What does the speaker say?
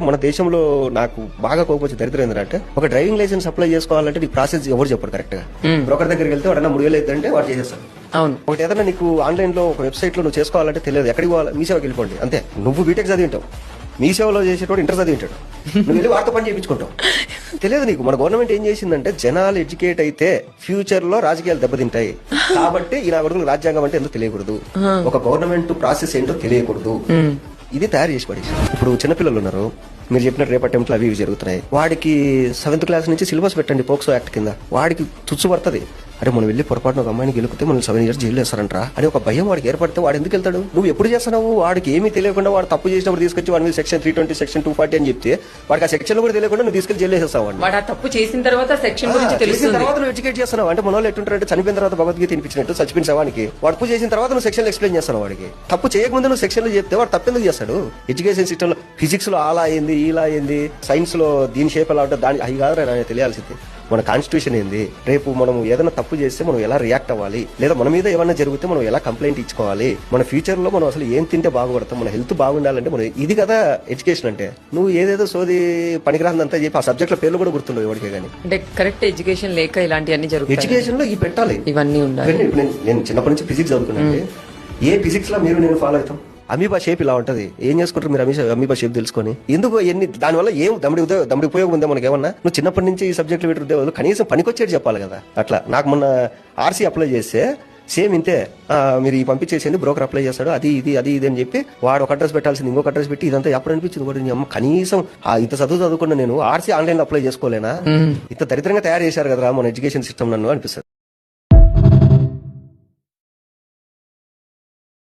మన దేశంలో నాకు బాగా కోపం వచ్చే దరిద్రం ఏంటంటే ఒక డ్రైవింగ్ లైసెన్స్ అప్లై చేసుకోవాలంటే నీకు ప్రాసెస్ ఎవరు చెప్పరు కరెక్ట్ గా. బ్రోకర్ దగ్గరికి వెళ్తే వాడన్నా 3,000 అవుతుందంటే వాడు చేసేస్తాడు. అవును. ఒకటి ఏదైనా నీకు ఆన్లైన్ లో ఒక వెబ్సైట్ లో నువ్వు చేసుకోవాలంటే తెలియదు, ఎక్కడికి పోవాలి, మీ సేవకి వెళ్ళిపోండి అంతే. నువ్వు బీటెక్ చదివి ఉంటావు, మీ సేవలో చేసేటోడు ఇంటర్ చదివి ఉంటాడు, నువ్వు వెళ్ళి వార్త పని చేయించుకుంటావు. తెలియదు నీకు. మన గవర్నమెంట్ ఏం చేసిందంటే జనాలు ఎడ్యుకేట్ అయితే ఫ్యూచర్ లో రాజకీయాలు దెబ్బతింటాయి కాబట్టి ఈ నా కొడుకులు రాజ్యాంగం అంటే ఎందుకు తెలియకూడదు, ఒక గవర్నమెంట్ ప్రాసెస్ ఏంటో తెలియకూడదు, ఇది తయారు చేసి పడేసి. ఇప్పుడు చిన్నపిల్లలు ఉన్నారు, మీరు చెప్పినట్టు రేపు అటెంప్ట్లు అవి ఇవి జరుగుతున్నాయి, వాడికి 7th క్లాస్ నుంచి సిలబస్ పెట్టండి పోక్సో యాక్ట్ కింద, వాడికి తుచ్చు పడుతుంది. అరే మనం వెళ్ళి పొరపాటున ఒక అమ్మాయిని గెలిపితే మనం 7 years జైలు వేస్తారంటరా అని ఒక భయం వాడికి ఏర్పడితే వాడు ఎందుకు వెళ్తాడు? నువ్వు ఎప్పుడు చేస్తున్నావు? వాడికి ఏమీ తెలియకుండా వాడు తప్పు చేసినప్పుడు తీసుకొచ్చి వాడి మీద సెక్షన్ 320 సెక్షన్ 240 అని చెప్తే వాడికి ఆ సెక్షన్ కూడా తెలియకుండా నువ్వు తీసుకెళ్లి జైలు వేసేస్తావు. వాడు ఆ తప్పు చేసిన తర్వాత సెక్షన్ గురించి చేసిన తెలుస్తుంది. తర్వాత నువ్వు ఎడ్యుకేట్ చేస్తున్నావు. అంటే మన వాళ్ళు ఎట్టుంటారంటే చనిపోయిన తర్వాత భగవద్గీత తినిపించినట్టు చచ్చిపోయిన శవానికి వాడు తప్పు చేసిన తర్వాత నువ్వు సెక్షన్ ఎక్స్ప్లెయిన్ చేస్తున్నావు. వాడికి తప్పు చేయకముందు నువ్వు సెక్షన్ లో చెప్తే వాడు తప్పెందుకు చేస్తాడు? ఎడ్యుకేషన్ సిస్టమ్ లో ఫిజిక్స్ లో అలా అయింది ఇలా అయింది, సైన్స్ లో దీని షేప్ ఎలా ఉంటుంది దాని అవి కాదు నాకు తెలియాల్సింది. మన కాన్స్టిట్యూషన్ ఏంది, రేపు మనం ఏదైనా తప్పు చేస్తే మనం ఎలా రియాక్ట్ అవ్వాలి, లేదా మన మీద ఏమైనా జరిగితే మనం ఎలా కంప్లైంట్ ఇచ్చుకోవాలి, మన ఫ్యూచర్ లో మనం అసలు ఏం తింటే బాగుపడతాం, మన హెల్త్ బాగుండాలంటే మనం ఇది కదా ఎడ్యుకేషన్ అంటే. నువ్వు ఏదేదో సోది పనికిరాందంతా చెప్పి ఆ సబ్జెక్ట్ లో పేర్లు కూడా గుర్తుండవు ఎవరికే కానీ. అంటే కరెక్ట్ ఎడ్యుకేషన్ లేక ఇలాంటివన్నీ జరుగుతాయి. ఎడ్యుకేషన్ లో ఇవి పెట్టాలి, ఇవన్నీ ఉండాలి. నేను చిన్నప్పటి నుంచి ఫిజిక్స్ చదువుకున్నాను. ఏ ఫిజిక్స్ లో మీరు నేను ఫాలో అవుతాం? అమీబా షేప్ ఇలా ఉంటది, ఏం చేసుకుంటారు మీరు అమీబా షేప్ తెలుసుకొని? ఎందుకు ఎన్ని దానివల్ల ఏం దమ్ముడి ఉపయోగం ఉందా మనకి ఏమన్నా? నువ్వు చిన్నప్పటి నుంచి ఈ సబ్జెక్టులు పెట్టి ఉద్యోగాలు కనీసం పనికొచ్చేది చెప్పాలి కదా. అట్లా నాకు మొన్న ఆర్సీ అప్లై చేస్తే సేమ్ ఇంతే, మీరు ఈ పంపించేసేయండి బ్రోకర్ అప్లై చేస్తాడు అది ఇది అని చెప్పి వాడు ఒక అడ్రస్ పెట్టాల్సింది ఇంకొక అడ్రస్ పెట్టి ఇదంతా ఎప్పుడు అనిపించింది కూడా అమ్మ కనీసం ఇంత చదువుకున్నా నేను ఆర్సీ ఆన్లైన్ లో అప్లై చేసుకోలేనా? ఇంత దరిద్రంగా తయారు చేశారు కదా మన ఎడ్యుకేషన్ సిస్టమ్ నన్ను అనిపిస్తుంది.